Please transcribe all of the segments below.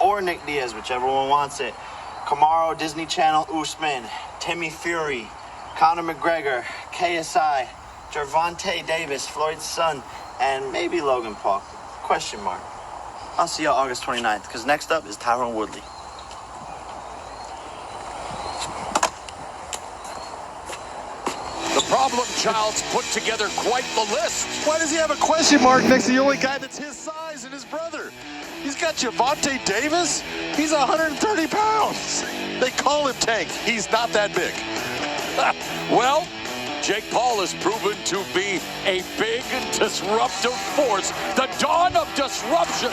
or Nick Diaz, whichever one wants it. Kamaru, Disney Channel, Usman, Timmy Fury, Conor McGregor, KSI, Gervonta Davis, Floyd's son, and maybe Logan Paul. Question mark. I'll see y'all August 29th, because next up is Tyron Woodley. The problem child's put together quite the list. Why does he have a question mark next to the only guy that's his size and his brother? He's got Gervonta Davis. He's 130 pounds. They call him Tank. He's not that big. Well, Jake Paul has proven to be a big disruptive force. The dawn of disruption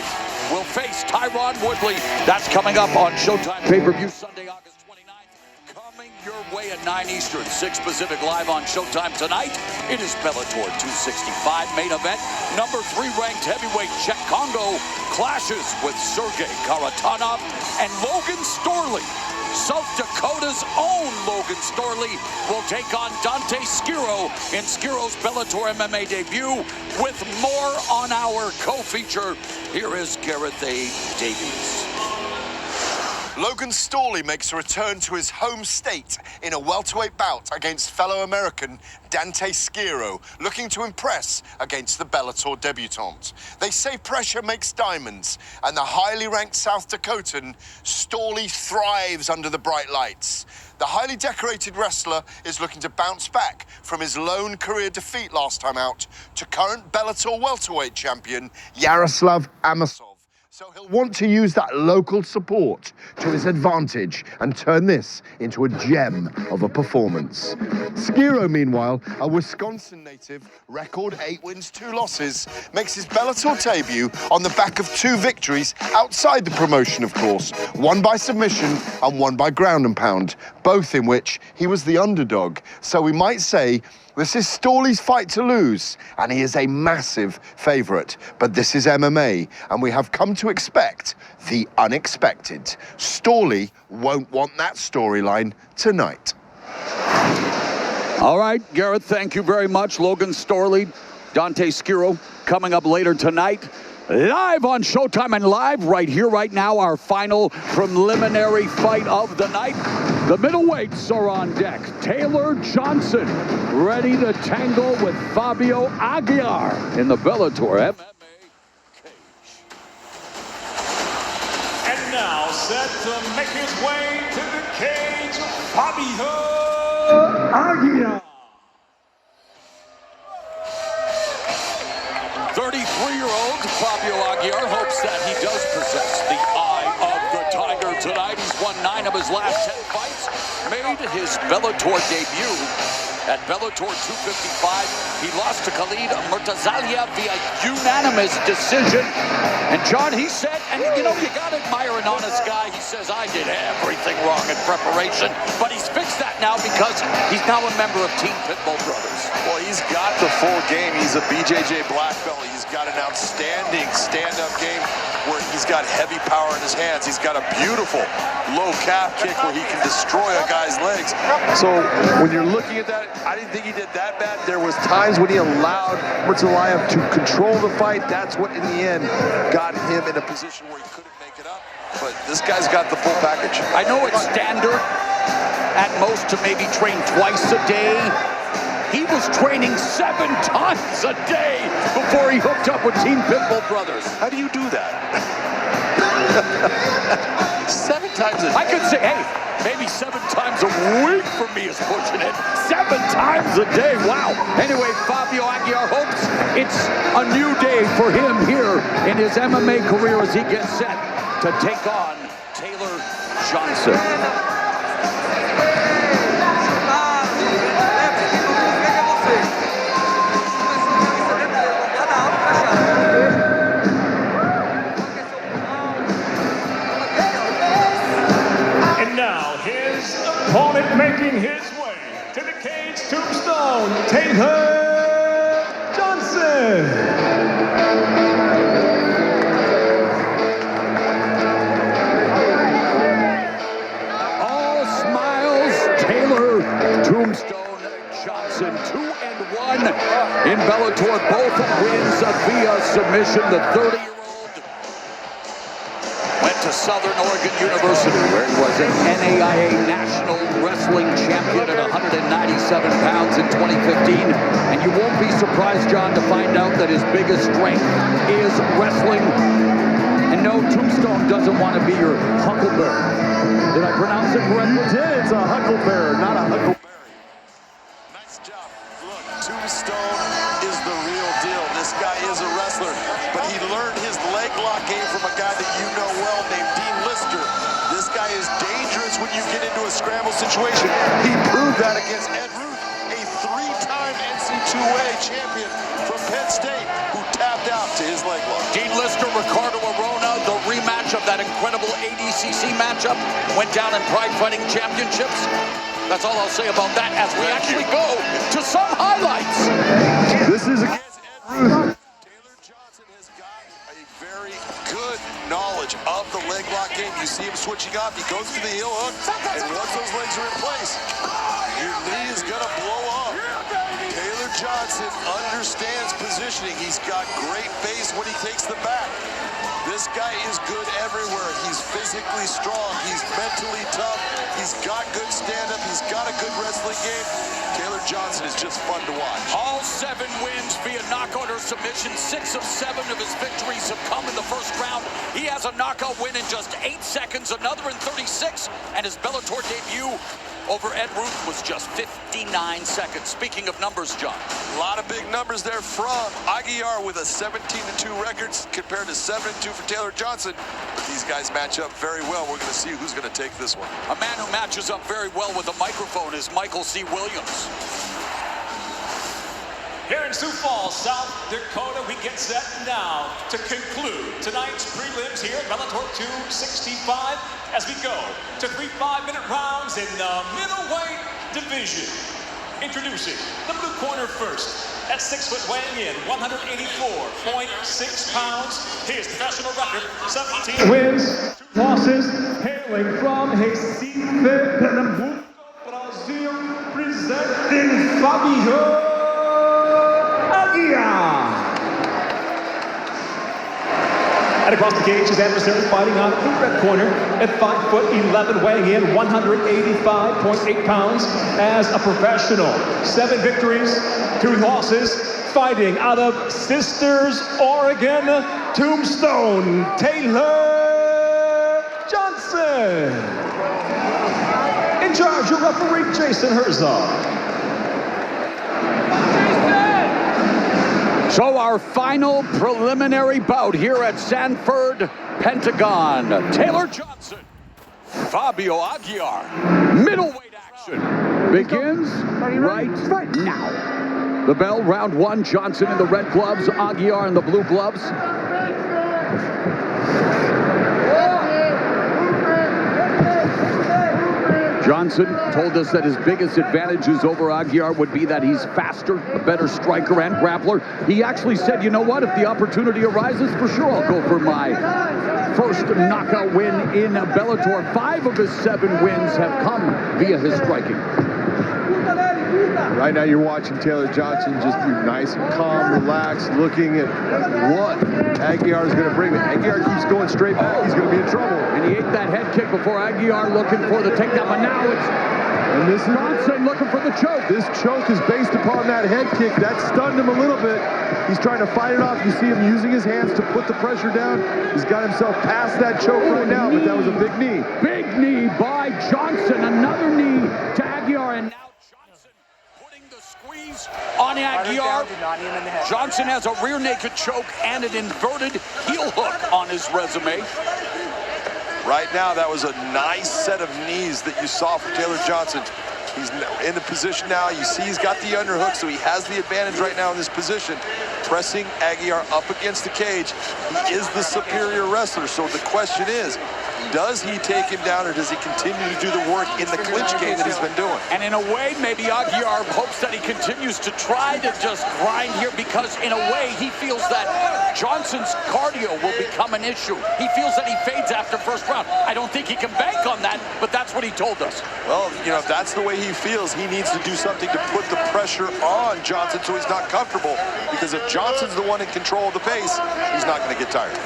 will face Tyron Woodley. That's coming up on Showtime pay-per-view Sunday, August 29th. Coming your way at 9 Eastern, 6 Pacific, live on Showtime tonight. It is Bellator 265 main event. Number 3 ranked heavyweight Cheick Kongo clashes with Sergey Kharitonov and Logan Storley. South Dakota's own Logan Storley will take on Dante Skiro in Skiro's Bellator MMA debut. With more on our co-feature, here is Gareth A. Davies. Logan Storley makes a return to his home state in a welterweight bout against fellow American Dante Skiro, looking to impress against the Bellator debutant. They say pressure makes diamonds, and the highly ranked South Dakotan Storley thrives under the bright lights. The highly decorated wrestler is looking to bounce back from his lone career defeat last time out to current Bellator welterweight champion Yaroslav Amosov. So he'll want to use that local support to his advantage and turn this into a gem of a performance. Skiro, meanwhile, a Wisconsin native, record 8 wins, 2 losses, makes his Bellator debut on the back of 2 victories outside the promotion, of course, one by submission and one by ground and pound, both in which he was the underdog. So we might say this is Storley's fight to lose, and he is a massive favourite. But this is MMA, and we have come to expect the unexpected. Storley won't want that storyline tonight. All right, Gareth, thank you very much. Logan Storley, Dante Skiro, coming up later tonight. Live on Showtime and live right here, right now, our final preliminary fight of the night. The middleweights are on deck. Taylor Johnson ready to tangle with Fabio Aguiar in the Bellator MMA cage. And now set to make his way to the cage, Fabio Aguiar. 33-year-old Fabio Aguiar hopes that he does possess the eye of the tiger tonight. He's won 9 of his last 10 fights, made his Bellator debut at Bellator 255. He lost to Khalid Murtazalia via unanimous decision. And John, he said, and you know, you gotta admire an honest guy. He says, I did everything wrong in preparation, but he's fixed that now because he's now a member of Team Pitbull Brothers. Well, he's got the full game. He's a BJJ black belt. He's got an outstanding stand-up game where he's got heavy power in his hands. He's got a beautiful low calf kick where he can destroy a guy's legs. So when you're looking at that, I didn't think he did that bad. There was times when he allowed Murtazalia to control the fight. That's what, in the end, got him in a position where he couldn't make it up. But this guy's got the full package. I know it's standard at most to maybe train twice a day. He was training 7 times a day before he hooked up with Team Pitbull Brothers. How do you do that? 7 times a day? I could say, hey, maybe 7 times a week for me is pushing it. 7 times a day, wow. Anyway, Fabio Aguiar hopes it's a new day for him here in his MMA career as he gets set to take on Taylor Johnson. Opponent making his way to the cage, Tombstone, Taylor Johnson. All smiles, Taylor Tombstone Johnson, 2-1 in Bellator, both wins via submission. The 30-year-old went to Southern Oregon University, where he was an NAIA National Wrestling Champion at 197 pounds in 2015. And you won't be surprised, John, to find out that his biggest strength is wrestling. And no, Tombstone doesn't want to be your huckleberry. Did I pronounce it correctly? You did. It's a huckleberry, not a huckleberry. Nice job. Look, Tombstone is the real deal. This guy is a wrestler, but he learned his leg lock game from a guy that you know well named Dean Lister. This guy is dangerous when you get into a scramble situation. He proved that against Ed Ruth, a three-time NC2A champion from Penn State, who tapped out to his leg lock. Dean Lister, Ricardo Arona, the rematch of that incredible ADCC matchup, went down in Pride Fighting Championships. That's all I'll say about that as we actually go to some highlights. This is against Ed Ruth. Taylor Johnson has got a very good knowledge of the leg lock game. You see him switching up. He goes to the heel hook, and once those legs are in place, your knee is going to blow up. Taylor Johnson understands positioning. He's got great base when he takes the back. This guy is good everywhere. He's physically strong. He's mentally tough. He's got good stand-up. He's got a good wrestling game. Taylor Johnson is just fun to watch. All 7 wins via knockout or submission. 6 of 7 of his victories have come in the first round. He has a knockout win in just 8 seconds, another in 36, and his Bellator debut over Ed Ruth was just 59 seconds. Speaking of numbers, John. A lot of big numbers there from Aguiar with a 17-2 record compared to 7-2 for Taylor Johnson. But these guys match up very well. We're going to see who's going to take this one. A man who matches up very well with a microphone is Michael C. Williams. Here in Sioux Falls, South Dakota, we get set now to conclude tonight's prelims here at Bellator 265 as we go to 3 5-minute rounds in the middleweight division. Introducing the blue corner first. At 6 foot weighing in 184.6 pounds. His professional record, 17 wins, 2 losses, hailing from Recife, Pernambuco, Brazil, presenting Fabio Aguiar. And across the cage, his adversary fighting out of the red corner at 5 foot 11, weighing in 185.8 pounds as a professional. 7 victories, 2 losses, fighting out of Sisters, Oregon, Tombstone, Taylor Johnson. In charge, your referee, Jason Herzog. So our final preliminary bout here at Sanford Pentagon. Taylor Johnson, Fabio Aguiar. Middleweight action begins right now. The bell, round 1, Johnson in the red gloves, Aguiar in the blue gloves. Johnson told us that his biggest advantages over Aguiar would be that he's faster, a better striker and grappler. He actually said, you know what, if the opportunity arises, for sure I'll go for my first knockout win in Bellator. 5 of his 7 wins have come via his striking. Right now you're watching Taylor Johnson just be nice and calm, relaxed, looking at what Aguiar is going to bring. Aguiar keeps going straight back, he's going to be in trouble. And he ate that head kick before Aguiar looking for the takedown, but now it's Johnson looking for the choke. This choke is based upon that head kick. That stunned him a little bit. He's trying to fight it off. You see him using his hands to put the pressure down. He's got himself past that choke right now, but that was a big knee. Big knee by Johnson. Another knee to Aguiar, and now Johnson putting the squeeze on Aguiar. Johnson has a rear naked choke and an inverted heel hook on his resume. Right now, that was a nice set of knees that you saw from Taylor Johnson. He's in the position now. You see he's got the underhook, so he has the advantage right now in this position. Pressing Aguiar up against the cage. He is the superior wrestler, so the question is, does he take him down, or does he continue to do the work in the clinch game that he's been doing? And in a way, maybe Aguiar hopes that he continues to try to just grind here, because in a way, he feels that Johnson's cardio will become an issue. He feels that he fades after first round. I don't think he can bank on that, but that's what he told us. Well, you know, if that's the way he feels, he needs to do something to put the pressure on Johnson so he's not comfortable, because if Johnson's the one in control of the pace, he's not going to get tired.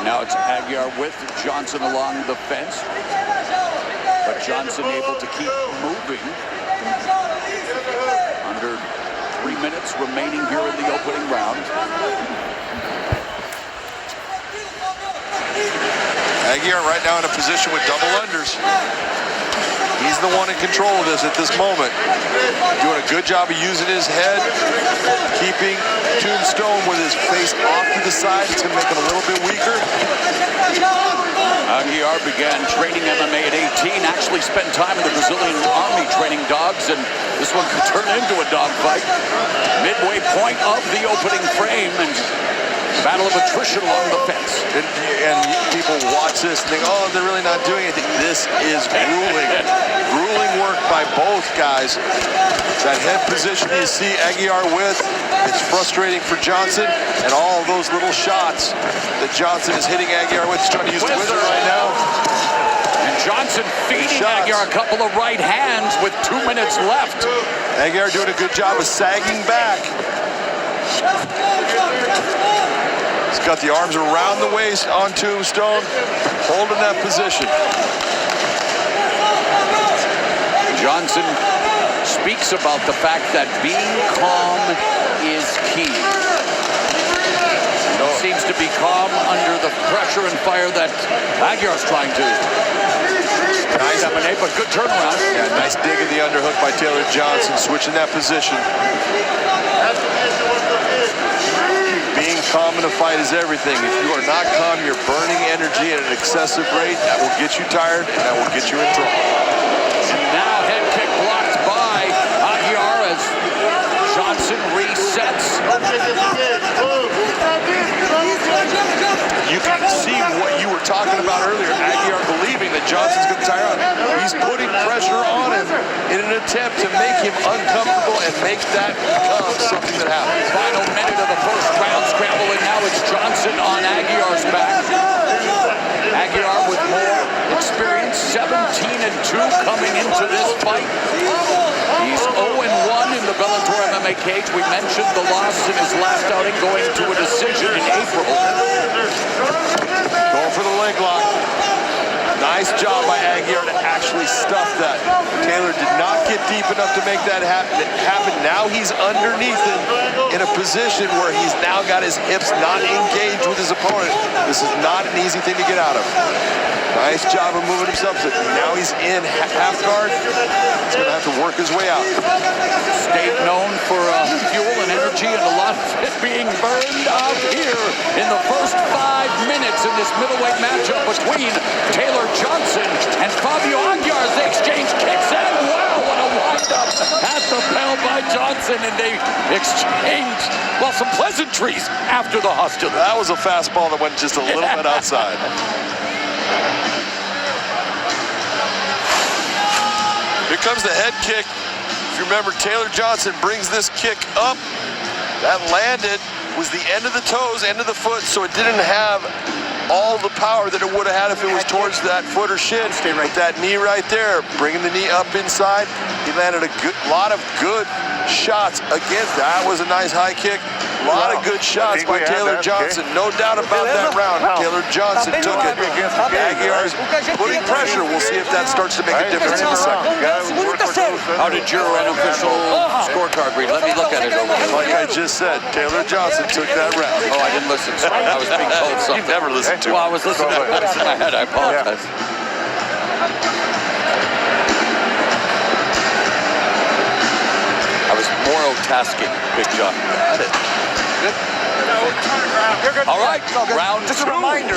Now it's Aguiar with Johnson along the fence. But Johnson able to keep moving. Under 3 minutes remaining here in the opening round. Aguiar right now in a position with double unders. He's the one in control of this at this moment. Doing a good job of using his head, keeping Tombstone with his face off to the side. It's going to make him a little bit weaker. Aguiar began training MMA at 18, actually spent time in the Brazilian army training dogs, and this one could turn into a dogfight. Midway point of the opening frame, and battle of attrition along the fence. And people watch this and think, oh, they're really not doing anything. This is grueling. Grueling work by both guys. That head position you see Aguiar with, it's frustrating for Johnson, and all those little shots that Johnson is hitting Aguiar with. He's trying to use the wizard right now. And Johnson feeding Aguiar a couple of right hands with 2 minutes left. Aguiar doing a good job of sagging back. He's got the arms around the waist on Tombstone, holding that position. Johnson speaks about the fact that being calm is key. He seems to be calm under the pressure and fire that Aguiar's trying to dominate, but good turnaround. Yeah, nice dig in the underhook by Taylor Johnson, switching that position. Being calm in a fight is everything. If you are not calm, you're burning energy at an excessive rate. That will get you tired, and that will get you in trouble. And now head kick blocked by Aguiar as Johnson resets. You can see what you were talking about earlier. Aguiar believing that Johnson's going to tire on. He's putting pressure on him in an attempt to make him uncomfortable and make that become something that happens. Final minute of the first round scramble, and now it's Johnson on Aguiar's back. Aguiar with more experience, 17-2 coming into this fight. He's 0-1 in the Bellator MMA cage. We mentioned the loss in his last outing, going to a decision in April. Going for the leg lock. Nice job by Aguiar to actually stuff that. Taylor did not get deep enough to make that happen. Now he's underneath him in a position where he's now got his hips not engaged with his opponent. This is not an easy thing to get out of. Nice job of moving himself. Now he's in half guard. He's going to have to work his way out. State known for fuel and energy, and a lot of it being burned out here in the first 5 minutes in this middleweight matchup between Taylor Johnson and Fabio Aguiar. They exchange kicks, and wow, what a wind-up at the bell by Johnson, and they exchange, well, some pleasantries after the hostility. That was a fastball that went just a little bit outside. Here comes the head kick. If you remember, Taylor Johnson brings this kick up. That landed, was the end of the toes, end of the foot, so it didn't have all the power that it would have had if it was towards that foot or shin. With that knee right there, bringing the knee up inside. He landed a lot of good shots against. That was a nice high kick. A lot of good shots by Taylor Johnson. No doubt about that round. Taylor Johnson took it. Aguiar's putting pressure. We'll see if that starts to make a difference in the second. How did your unofficial scorecard read? Let me look at it over here. Like I just said, Taylor Johnson took that round. Oh, I didn't listen. Sorry, I was being told something. You never listened to Well, I was listening to it in my head. I apologize. I was multitasking, Big John. Got it. Good. All right, round Just a 2 reminder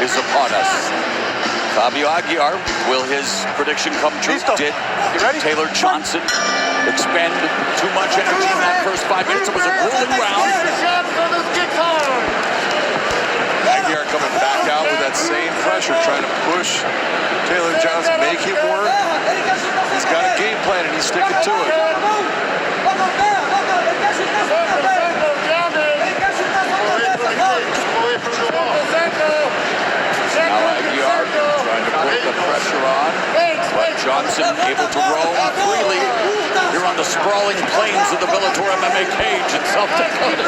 is upon us. Fabio Aguiar, will his prediction come true? Listo. Did You ready? Taylor Johnson expend too much energy in that first 5 minutes? It was a grueling round. Aguiar coming back out with that same pressure, trying to push Taylor Johnson, make him work. He's got a game plan and he's sticking to it. Now Aguiar trying to put the pressure on, but Johnson able to roam freely here on the sprawling plains of the Bellator MMA cage in South Dakota.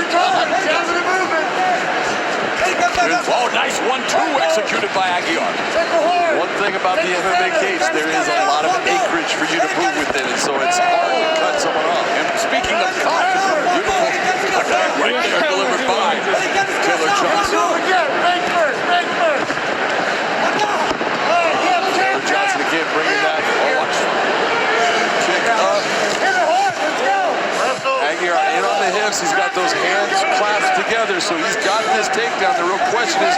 Oh, nice 1-2 executed by Aguiar. One thing about the MMA cage, there is a lot of acreage for you to move within, and so it's hard to cut someone off. And speaking of cut, beautiful right there delivered by Taylor Johnson. Taylor Johnson again bringing that kick up. Aguiar in on the hips. He's got those hands clasped together, so he's got this takedown. The real question is,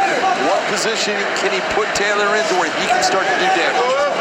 what position can he put Taylor into where he can start to do damage?